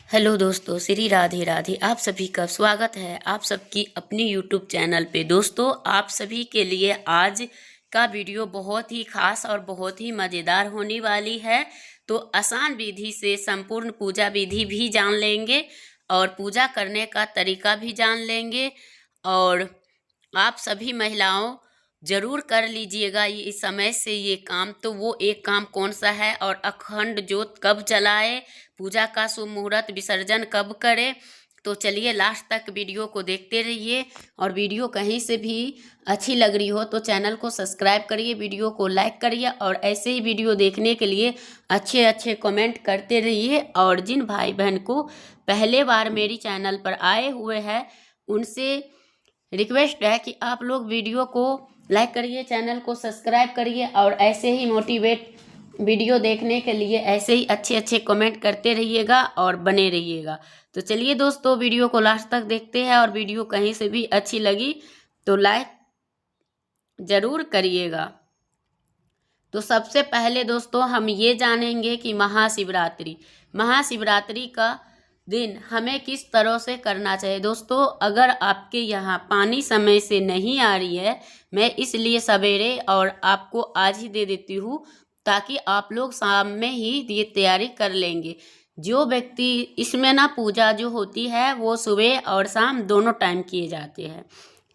Hello दोस्तों, श्री राधे राधे। आप सभी का स्वागत है आप सबकी अपनी यूट्यूब चैनल पे। दोस्तों, आप सभी के लिए आज का वीडियो बहुत ही खास और बहुत ही मज़ेदार होने वाली है। तो आसान विधि से संपूर्ण पूजा विधि भी जान लेंगे और पूजा करने का तरीका भी जान लेंगे। और आप सभी महिलाओं जरूर कर लीजिएगा ये इस समय से ये काम। तो वो एक काम कौन सा है और अखंड ज्योत कब जलाए, पूजा का शुभ मुहूर्त विसर्जन कब करें। तो चलिए लास्ट तक वीडियो को देखते रहिए। और वीडियो कहीं से भी अच्छी लग रही हो तो चैनल को सब्सक्राइब करिए, वीडियो को लाइक करिए और ऐसे ही वीडियो देखने के लिए अच्छे अच्छे कमेंट करते रहिए। और जिन भाई बहन को पहले बार मेरी चैनल पर आए हुए हैं उनसे रिक्वेस्ट है कि आप लोग वीडियो को लाइक करिए, चैनल को सब्सक्राइब करिए और ऐसे ही मोटिवेट वीडियो देखने के लिए ऐसे ही अच्छे अच्छे कमेंट करते रहिएगा और बने रहिएगा। तो चलिए दोस्तों, वीडियो को लास्ट तक देखते हैं। और वीडियो कहीं से भी अच्छी लगी तो लाइक ज़रूर करिएगा। तो सबसे पहले दोस्तों हम ये जानेंगे कि महाशिवरात्रि का दिन हमें किस तरह से करना चाहिए। दोस्तों, अगर आपके यहाँ पानी समय से नहीं आ रही है, मैं इसलिए सवेरे और आपको आज ही दे देती हूँ ताकि आप लोग शाम में ही ये तैयारी कर लेंगे। जो व्यक्ति इसमें ना पूजा जो होती है वो सुबह और शाम दोनों टाइम किए जाते हैं,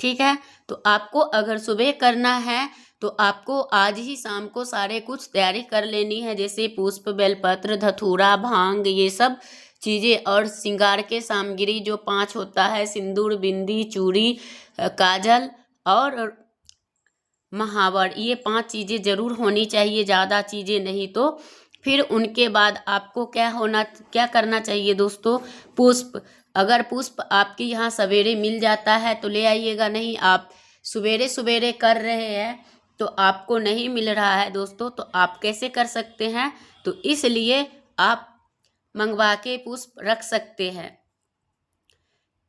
ठीक है। तो आपको अगर सुबह करना है तो आपको आज ही शाम को सारे कुछ तैयारी कर लेनी है, जैसे पुष्प, बेलपत्र, धतूरा, भांग, ये सब चीज़ें और श्रृंगार के सामग्री जो 5 होता है, सिंदूर, बिंदी, चूड़ी, काजल और महावर, ये 5 चीज़ें ज़रूर होनी चाहिए, ज़्यादा चीज़ें नहीं। तो फिर उनके बाद आपको क्या करना चाहिए दोस्तों, पुष्प। अगर पुष्प आपके यहाँ सवेरे मिल जाता है तो ले आइएगा, नहीं आप सवेरे सवेरे कर रहे हैं तो आपको नहीं मिल रहा है दोस्तों, तो आप कैसे कर सकते हैं। तो इसलिए आप मंगवा के पुष्प रख सकते हैं।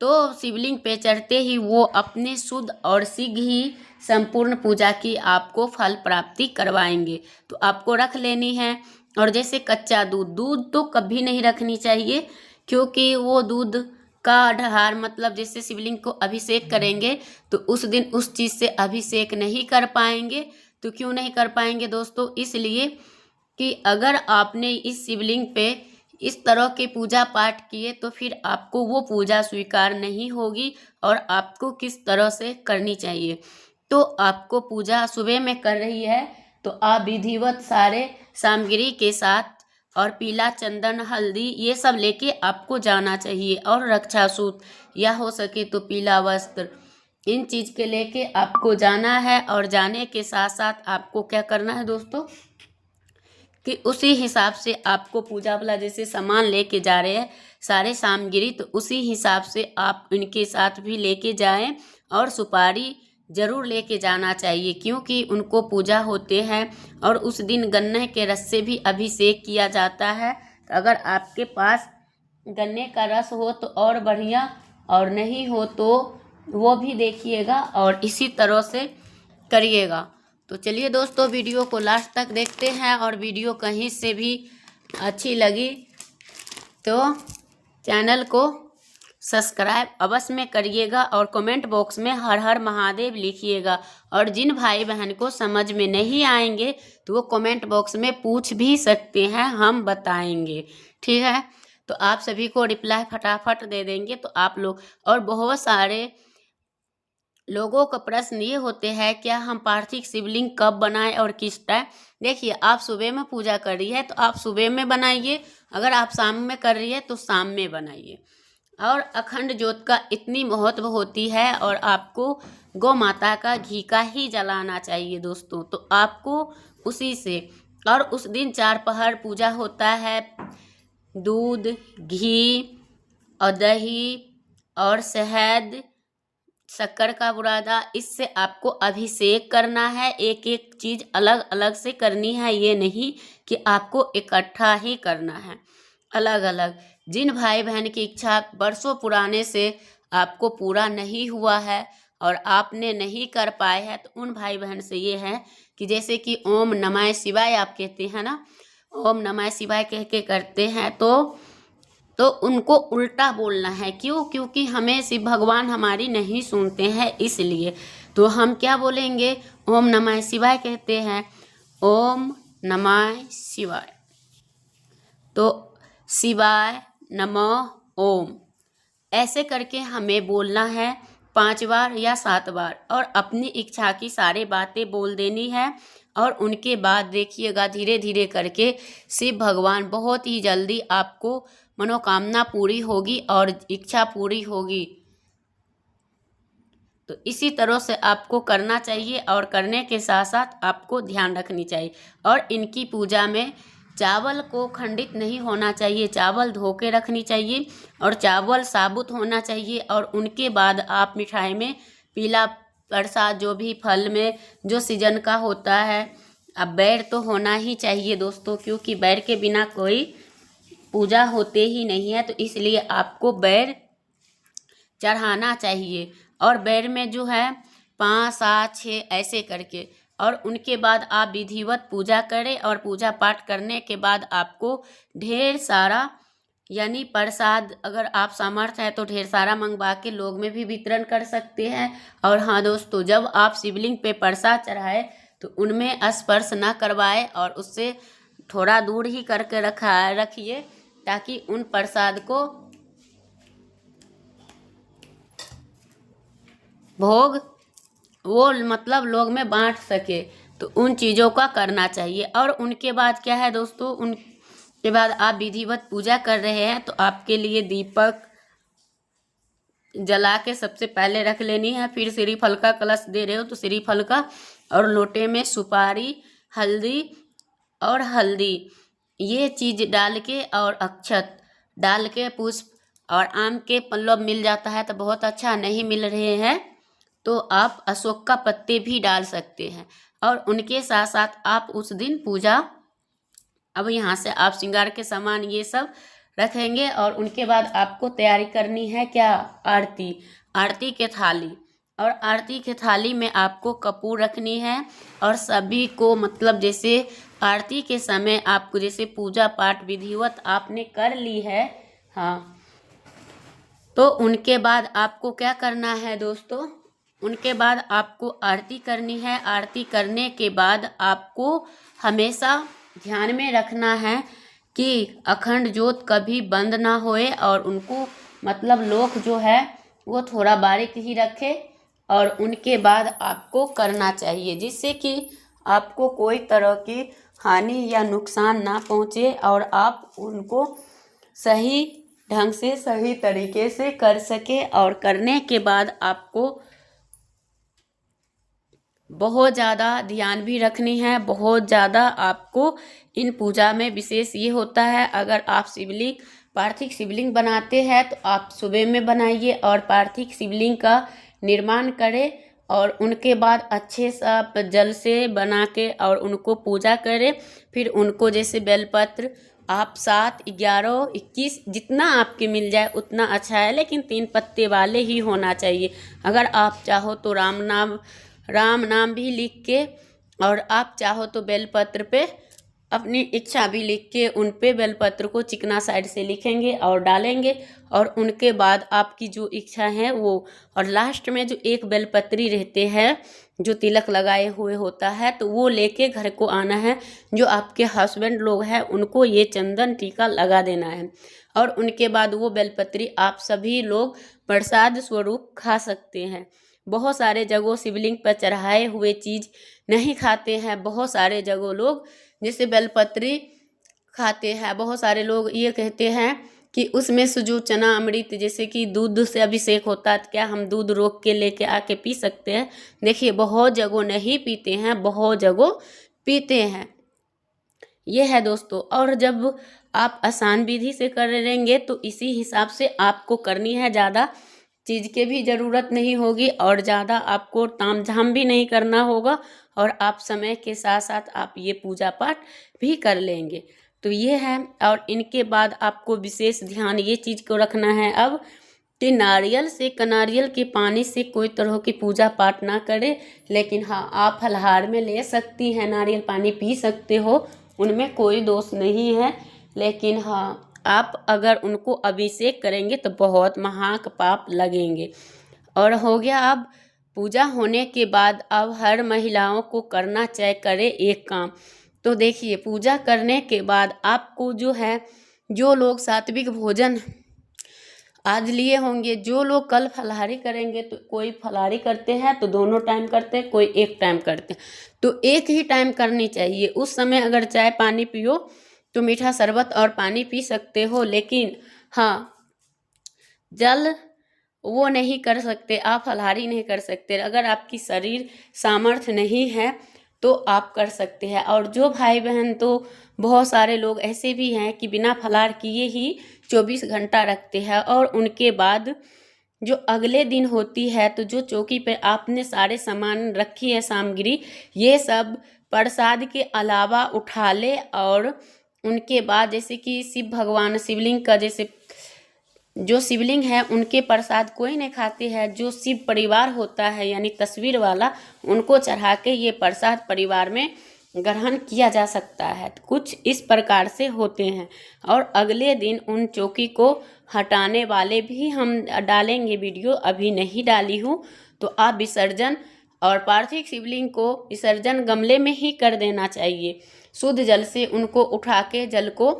तो शिवलिंग पे चढ़ते ही वो अपने शुद्ध और शीघ्र ही संपूर्ण पूजा की आपको फल प्राप्ति करवाएंगे। तो आपको रख लेनी है। और जैसे कच्चा दूध तो कभी नहीं रखनी चाहिए, क्योंकि वो दूध का ढहार मतलब जैसे शिवलिंग को अभिषेक करेंगे तो उस दिन उस चीज़ से अभिषेक नहीं कर पाएंगे। तो क्यों नहीं कर पाएंगे दोस्तों, इसलिए कि अगर आपने इस शिवलिंग पे इस तरह के पूजा पाठ किए तो फिर आपको वो पूजा स्वीकार नहीं होगी। और आपको किस तरह से करनी चाहिए, तो आपको पूजा सुबह में कर रही है तो आप विधिवत सारे सामग्री के साथ और पीला चंदन, हल्दी, ये सब लेके आपको जाना चाहिए। और रक्षा सूत्र या हो सके तो पीला वस्त्र, इन चीज़ के लेके आपको जाना है। और जाने के साथ साथ आपको क्या करना है दोस्तों कि उसी हिसाब से आपको पूजा वाला जैसे सामान लेके जा रहे हैं सारे सामग्री, तो उसी हिसाब से आप इनके साथ भी लेके जाएं। और सुपारी ज़रूर लेके जाना चाहिए, क्योंकि उनको पूजा होते हैं और उस दिन गन्ने के रस से भी अभिषेक किया जाता है। तो अगर आपके पास गन्ने का रस हो तो और बढ़िया, और नहीं हो तो वो भी देखिएगा और इसी तरह से करिएगा। तो चलिए दोस्तों, वीडियो को लास्ट तक देखते हैं। और वीडियो कहीं से भी अच्छी लगी तो चैनल को सब्सक्राइब अवश्य में करिएगा और कमेंट बॉक्स में हर हर महादेव लिखिएगा। और जिन भाई बहन को समझ में नहीं आएंगे तो वो कमेंट बॉक्स में पूछ भी सकते हैं, हम बताएंगे, ठीक है। तो आप सभी को रिप्लाई फटाफट दे देंगे। तो आप लोग और बहुत सारे लोगों का प्रश्न ये होते हैं, क्या हम पार्थिव शिवलिंग कब बनाएं और किस टाइम। देखिए, आप सुबह में पूजा कर रही है तो आप सुबह में बनाइए, अगर आप शाम में कर रही है तो शाम में बनाइए। और अखंड ज्योत का इतनी महत्व होती है। और आपको गौ माता का घी का ही जलाना चाहिए दोस्तों, तो आपको उसी से। और उस दिन 4 पहर पूजा होता है, दूध, घी और दही और शहद, शक्कर का बुरादा, इससे आपको अभिषेक करना है। एक एक चीज़ अलग अलग से करनी है, ये नहीं कि आपको इकट्ठा ही करना है, अलग अलग। जिन भाई बहन की इच्छा बरसों पुराने से आपको पूरा नहीं हुआ है और आपने नहीं कर पाए हैं, तो उन भाई बहन से ये है कि जैसे कि ओम नमः शिवाय आप कहते हैं ना, ओम नमः शिवाय कह के करते हैं, तो तो उनको उल्टा बोलना है। क्यों? क्योंकि हमें शिव भगवान हमारी नहीं सुनते हैं, इसलिए। तो हम क्या बोलेंगे? ओम नमः शिवाय कहते हैं, ओम नमः शिवाय। तो शिवाय नमः ओम, ऐसे करके हमें बोलना है 5 बार या 7 बार, और अपनी इच्छा की सारी बातें बोल देनी है। और उनके बाद देखिएगा धीरे धीरे करके शिव भगवान बहुत ही जल्दी आपको मनोकामना पूरी होगी और इच्छा पूरी होगी। तो इसी तरह से आपको करना चाहिए, और करने के साथ साथ आपको ध्यान रखनी चाहिए। और इनकी पूजा में चावल को खंडित नहीं होना चाहिए, चावल धो के रखनी चाहिए, और चावल साबुत होना चाहिए। और उनके बाद आप मिठाई में पीला प्रसाद, जो भी फल में जो सीजन का होता है, अब बैर तो होना ही चाहिए दोस्तों, क्योंकि बैर के बिना कोई पूजा होते ही नहीं है। तो इसलिए आपको बैर चढ़ाना चाहिए। और बैर में जो है 5, 7, 6 ऐसे करके, और उनके बाद आप विधिवत पूजा करें। और पूजा पाठ करने के बाद आपको ढेर सारा यानी प्रसाद, अगर आप सामर्थ्य है तो ढेर सारा मंगवा के लोग में भी वितरण कर सकते हैं। और हाँ दोस्तों, जब आप शिवलिंग पे प्रसाद चढ़ाए तो उनमें स्पर्श ना करवाए, और उससे थोड़ा दूर ही करके रखिए, ताकि उन प्रसाद को भोग वो मतलब लोग में बांट सके। तो उन चीज़ों का करना चाहिए। और उनके बाद क्या है दोस्तों, उनके बाद आप विधिवत पूजा कर रहे हैं तो आपके लिए दीपक जला के सबसे पहले रख लेनी है। फिर श्रीफल का कलश दे रहे हो तो श्रीफल का, और लोटे में सुपारी, हल्दी ये चीज़ डाल के, और अक्षत डाल के, पुष्प और आम के पल्लव मिल जाता है तो बहुत अच्छा, नहीं मिल रहे हैं तो आप अशोक का पत्ते भी डाल सकते हैं। और उनके साथ साथ आप उस दिन पूजा, अब यहाँ से आप श्रृंगार के सामान ये सब रखेंगे। और उनके बाद आपको तैयारी करनी है क्या? आरती के थाली। और आरती के थाली में आपको कपूर रखनी है। और सभी को मतलब जैसे आरती के समय आपको जैसे पूजा पाठ विधिवत आपने कर ली है, हाँ, तो उनके बाद आपको क्या करना है दोस्तों, उनके बाद आपको आरती करनी है। आरती करने के बाद आपको हमेशा ध्यान में रखना है कि अखंड ज्योत कभी बंद ना होए, और उनको मतलब लोग जो है वो थोड़ा बारीक ही रखे। और उनके बाद आपको करना चाहिए, जिससे कि आपको कोई तरह की हानि या नुकसान ना पहुँचे, और आप उनको सही ढंग से सही तरीके से कर सके। और करने के बाद आपको बहुत ज़्यादा ध्यान भी रखनी है, बहुत ज़्यादा आपको इन पूजा में विशेष ये होता है, अगर आप शिवलिंग पार्थिव शिवलिंग बनाते हैं तो आप सुबह में बनाइए और पार्थिव शिवलिंग का निर्माण करें। और उनके बाद अच्छे से जल से बना के और उनको पूजा करें। फिर उनको जैसे बेलपत्र आप 7, 11, 21 जितना आपके मिल जाए उतना अच्छा है, लेकिन 3 पत्ते वाले ही होना चाहिए। अगर आप चाहो तो राम नाम भी लिख के, और आप चाहो तो बेलपत्र पे अपनी इच्छा भी लिख के उन पे बेलपत्र को चिकना साइड से लिखेंगे और डालेंगे। और उनके बाद आपकी जो इच्छा है वो, और लास्ट में जो एक बेलपत्री रहते हैं जो तिलक लगाए हुए होता है, तो वो लेके घर को आना है। जो आपके हस्बैंड लोग हैं उनको ये चंदन टीका लगा देना है। और उनके बाद वो बेलपत्री आप सभी लोग प्रसाद स्वरूप खा सकते हैं। बहुत सारे जगहों शिवलिंग पर चढ़ाए हुए चीज़ नहीं खाते हैं। बहुत सारे जगहों लोग जैसे बेलपत्री खाते हैं, बहुत सारे लोग ये कहते हैं कि उसमें से जो चना अमृत जैसे कि दूध से अभिषेक होता है, तो क्या हम दूध रोक के लेके आके पी सकते हैं? देखिए बहुत जगह नहीं पीते हैं, बहुत जगह पीते हैं। ये है दोस्तों। और जब आप आसान विधि से करेंगे तो इसी हिसाब से आपको करनी है, ज़्यादा चीज़ के भी ज़रूरत नहीं होगी और ज़्यादा आपको ताम झाम भी नहीं करना होगा, और आप समय के साथ साथ आप ये पूजा पाठ भी कर लेंगे। तो ये है। और इनके बाद आपको विशेष ध्यान ये चीज़ को रखना है अब कि नारियल के पानी से कोई तरह की पूजा पाठ ना करें। लेकिन हाँ, आप फलाहार में ले सकती हैं, नारियल पानी पी सकते हो, उनमें कोई दोष नहीं है। लेकिन हाँ, आप अगर उनको अभिषेक करेंगे तो बहुत महाक पाप लगेंगे। और हो गया। अब पूजा होने के बाद अब हर महिलाओं को करना चाहे करे एक काम। तो देखिए, पूजा करने के बाद आपको जो है, जो लोग सात्विक भोजन आज लिए होंगे, जो लोग कल फलाहारी करेंगे, तो कोई फलाहारी करते हैं तो दोनों टाइम करते हैं, कोई एक टाइम करते हैं, तो एक ही टाइम करनी चाहिए। उस समय अगर चाय पानी पियो तो मीठा शरबत और पानी पी सकते हो, लेकिन हाँ, जल वो नहीं कर सकते, आप फलाहारी नहीं कर सकते। अगर आपकी शरीर सामर्थ्य नहीं है तो आप कर सकते हैं। और जो भाई बहन, तो बहुत सारे लोग ऐसे भी हैं कि बिना फलाहार किए ही 24 घंटा रखते हैं, और उनके बाद जो अगले दिन होती है, तो जो चौकी पे आपने सारे सामान रखी है, सामग्री, ये सब प्रसाद के अलावा उठा ले। और उनके बाद जैसे कि शिव भगवान, शिवलिंग का, जैसे जो शिवलिंग है उनके प्रसाद कोई नहीं खाते हैं, जो शिव परिवार होता है यानी तस्वीर वाला, उनको चढ़ा के ये प्रसाद परिवार में ग्रहण किया जा सकता है। कुछ इस प्रकार से होते हैं। और अगले दिन उन चौकी को हटाने वाले भी हम डालेंगे वीडियो, अभी नहीं डाली हूँ। तो आप विसर्जन और पार्थिव शिवलिंग को विसर्जन गमले में ही कर देना चाहिए। शुद्ध जल से उनको उठा के जल को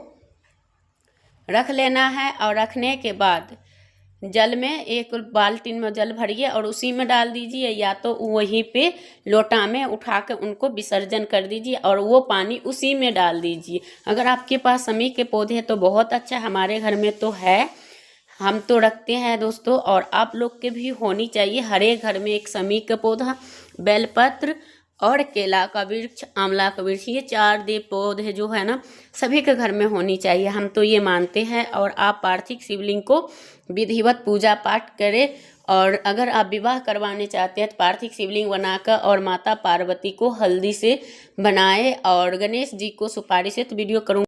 रख लेना है। और रखने के बाद जल में एक बाल्टी में जल भरिए और उसी में डाल दीजिए, या तो वहीं पे लोटा में उठा के उनको विसर्जन कर दीजिए और वो पानी उसी में डाल दीजिए। अगर आपके पास समी के पौधे हैं तो बहुत अच्छा, हमारे घर में तो है, हम तो रखते हैं दोस्तों, और आप लोग के भी होनी चाहिए। हर एक घर में एक समी का पौधा, बेलपत्र और केला का वृक्ष, आंवला का वृक्ष, ये 4 देव पौधे जो है ना, सभी के घर में होनी चाहिए, हम तो ये मानते हैं। और आप पार्थिव शिवलिंग को विधिवत पूजा पाठ करें। और अगर आप विवाह करवाने चाहते हैं तो पार्थिव शिवलिंग बनाकर और माता पार्वती को हल्दी से बनाए और गणेश जी को सुपारी से, तो वीडियो करूँगा।